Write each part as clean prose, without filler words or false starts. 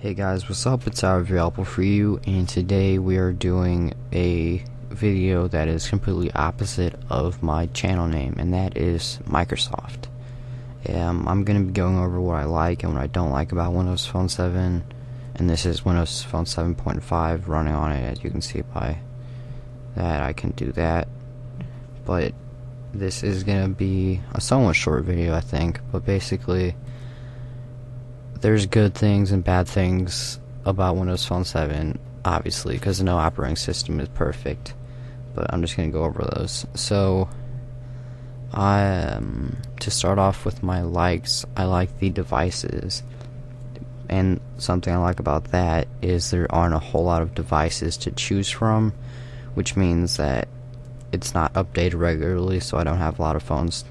Hey guys, what's up? It's Available for you, and today we are doing a video that is completely opposite of my channel name, and that is Microsoft. I'm going to be going over what I like and what I don't like about Windows Phone 7, and this is Windows Phone 7.5 running on it. As you can see by that, I can do that, but this is going to be a somewhat short video, I think, but basically there's good things and bad things about Windows Phone 7, obviously, because no operating system is perfect, but I'm just going to go over those. So, to start off with my likes, I like the devices, and something I like about that is there aren't a whole lot of devices to choose from, which means that it's not updated regularly, so I don't have a lot of phones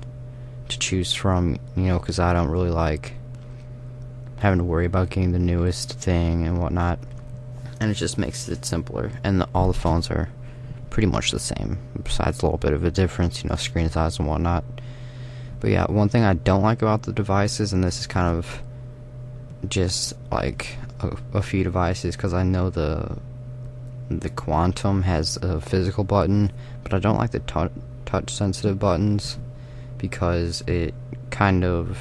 to choose from, because I don't really like having to worry about getting the newest thing and whatnot, and it just makes it simpler. And all the phones are pretty much the same, besides a little bit of a difference, screen size and whatnot. But yeah, one thing I don't like about the devices, and this is kind of just like a few devices, because I know the Quantum has a physical button, but I don't like the touch sensitive buttons, because it kind of,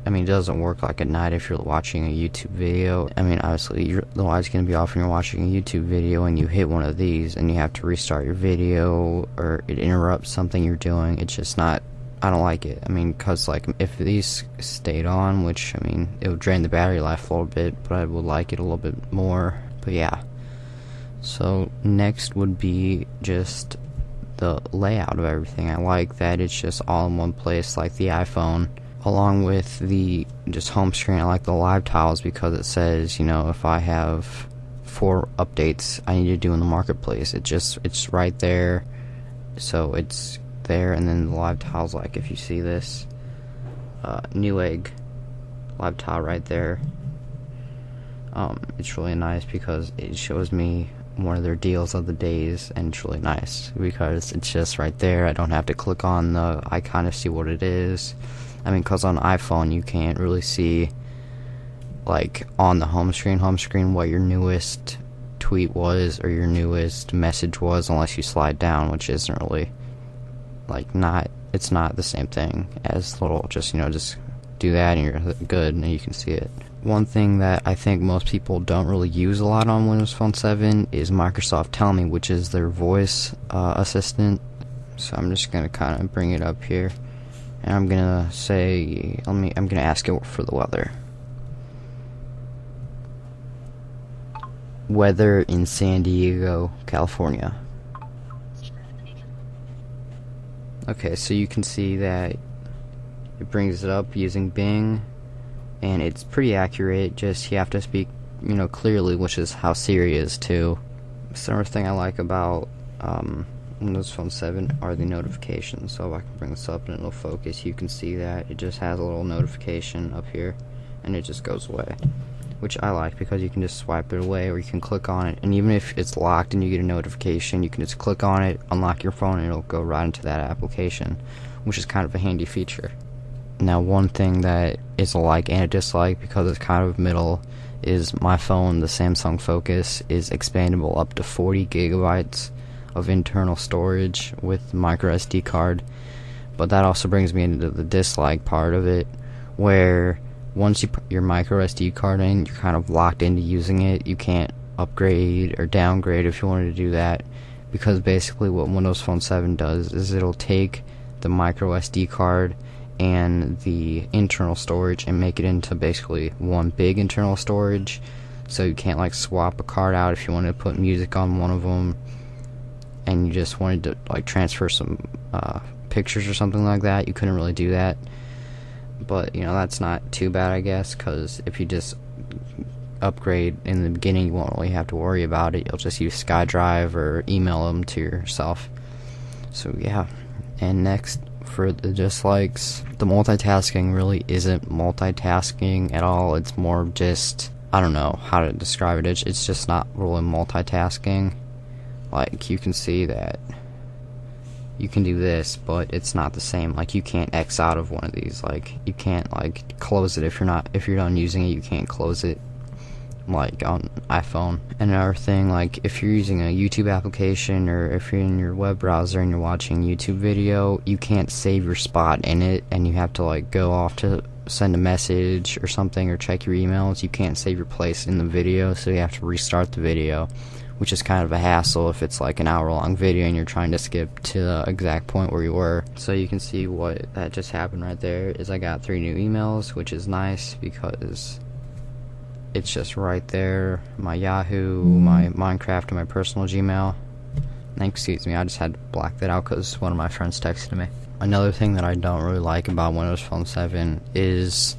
it doesn't work like at night if you're watching a YouTube video. Obviously, the light's going to be off when you're watching a YouTube video and you hit one of these and you have to restart your video, or it interrupts something you're doing. It's just not, I don't like it. Because, if these stayed on, which, it would drain the battery life a little bit, but I would like it a little bit more. But yeah. So, next would be just the layout of everything. I like that it's just all in one place, like the iPhone. Along with the just home screen, I like the live tiles because it says, if I have 4 updates I need to do in the marketplace, it's right there. So it's there, and then the live tiles, like if you see this, Newegg live tile right there. It's really nice because it shows me one of their deals of the days, and it's really nice because it's just right there. I don't have to click on the icon to see what it is. Because on iPhone you can't really see, on the home screen what your newest tweet was or your newest message was, unless you slide down, which isn't really, it's not the same thing as just do that and you're good and you can see it. One thing that I think most people don't really use a lot on Windows Phone 7 is Microsoft Tell Me, which is their voice assistant. So I'm just going to kind of bring it up here. And I'm gonna say, I'm gonna ask it for the weather. Weather in San Diego, California. Okay, so you can see that it brings it up using Bing, and it's pretty accurate. Just you have to speak, clearly, which is how Siri is too. Another thing I like about Windows Phone 7 are the notifications. So if I can bring this up and it'll focus, you can see that it just has a little notification up here and it just goes away, which I like because you can just swipe it away, or you can click on it, and even if it's locked and you get a notification, you can just click on it, unlock your phone, and it'll go right into that application, which is kind of a handy feature. Now, one thing that is a like and a dislike, because it's kind of middle, is my phone, the Samsung Focus, is expandable up to 40 gigabytes of internal storage with micro SD card. But that also brings me into the dislike part of it, where once you put your micro SD card in, you're kind of locked into using it. You can't upgrade or downgrade if you wanted to do that, because basically what Windows Phone 7 does is it'll take the micro SD card and the internal storage and make it into basically one big internal storage. So you can't swap a card out if you wanted to put music on one of them and you just wanted to transfer some pictures or something like that. You couldn't really do that. But that's not too bad, I guess, because if you just upgrade in the beginning, you won't really have to worry about it. You'll just use SkyDrive or email them to yourself. So yeah. And next, for the dislikes, the multitasking really isn't multitasking at all. It's more just, I don't know how to describe it. It's just not really multitasking. You can see that you can do this, but it's not the same. You can't X out of one of these. You can't close it if you're done using it. You can't close it. like on iPhone. And another thing, like if you're using a YouTube application or if you're in your web browser and you're watching a YouTube video, you can't save your spot in it, and you have to like go off to send a message or something or check your emails. You can't save your place in the video, so you have to restart the video, which is kind of a hassle if it's like an hour-long video and you're trying to skip to the exact point where you were. So you can see what that just happened right there is I got 3 new emails, which is nice because it's just right there. My Yahoo, my Minecraft, and my personal Gmail. And excuse me, I just had to black that out because one of my friends texted me. Another thing that I don't really like about Windows Phone 7 is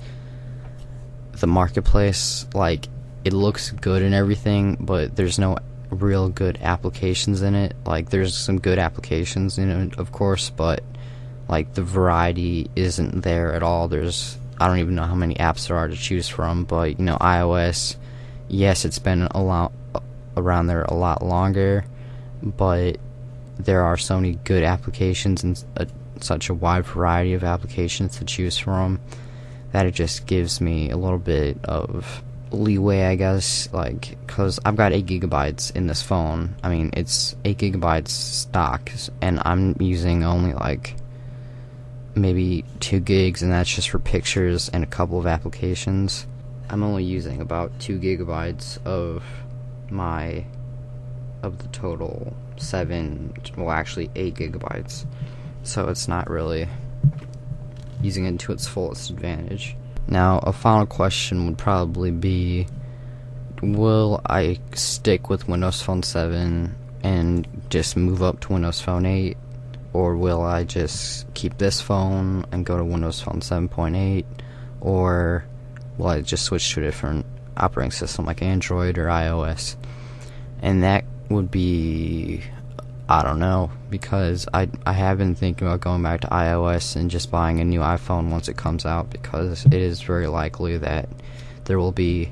the marketplace. Like, it looks good and everything, but there's no real good applications in it. Like, there's some good applications in it, of course, but like the variety isn't there at all. I don't even know how many apps there are to choose from, but you know, iOS, yes, it's been around there a lot longer, but there are so many good applications and such a wide variety of applications to choose from that it just gives me a little bit of leeway, I guess, like, because I've got 8 gigabytes in this phone. I mean, it's 8 gigabytes stock, and I'm using only like maybe 2 gigs, and that's just for pictures and a couple of applications. I'm only using about 2 gigabytes of the total 7, well actually 8 gigabytes, so it's not really using it to its fullest advantage. Now, a final question would probably be, will I stick with Windows Phone 7 and just move up to Windows Phone 8, or will I just keep this phone and go to Windows Phone 7.8, or will I just switch to a different operating system like Android or iOS? And that would be, I don't know, because I have been thinking about going back to iOS and just buying a new iPhone once it comes out, because it is very likely that there will be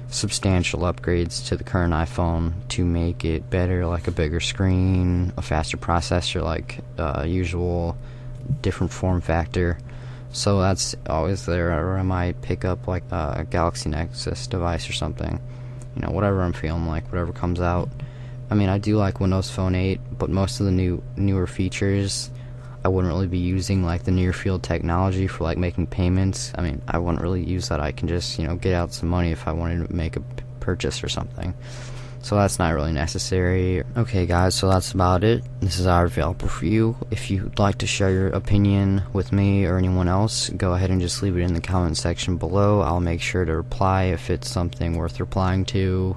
substantial upgrades to the current iPhone to make it better, like a bigger screen, a faster processor, like usual, different form factor. So that's always there. Or I might pick up like a Galaxy Nexus device or something, you know, whatever I'm feeling like, whatever comes out. I mean, I do like Windows Phone 8, but most of the newer features I wouldn't really be using, like the near field technology for like making payments. I mean, I wouldn't really use that. I can just, you know, get out some money if I wanted to make a purchase or something. So that's not really necessary. Okay guys, so that's about it. This is our developer for you. If you'd like to share your opinion with me or anyone else, go ahead and just leave it in the comment section below. I'll make sure to reply if it's something worth replying to.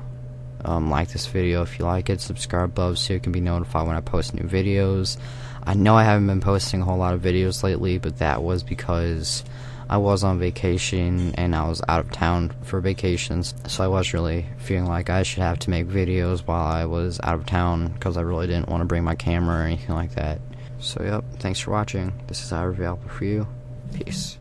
Like this video if you like it, subscribe above so you can be notified when I post new videos. I know I haven't been posting a whole lot of videos lately, but that was because I was on vacation and I was out of town for vacations, so I was really feeling like I should have to make videos while I was out of town, because I really didn't want to bring my camera or anything like that. So yep, thanks for watching. This is our developer for you. Peace.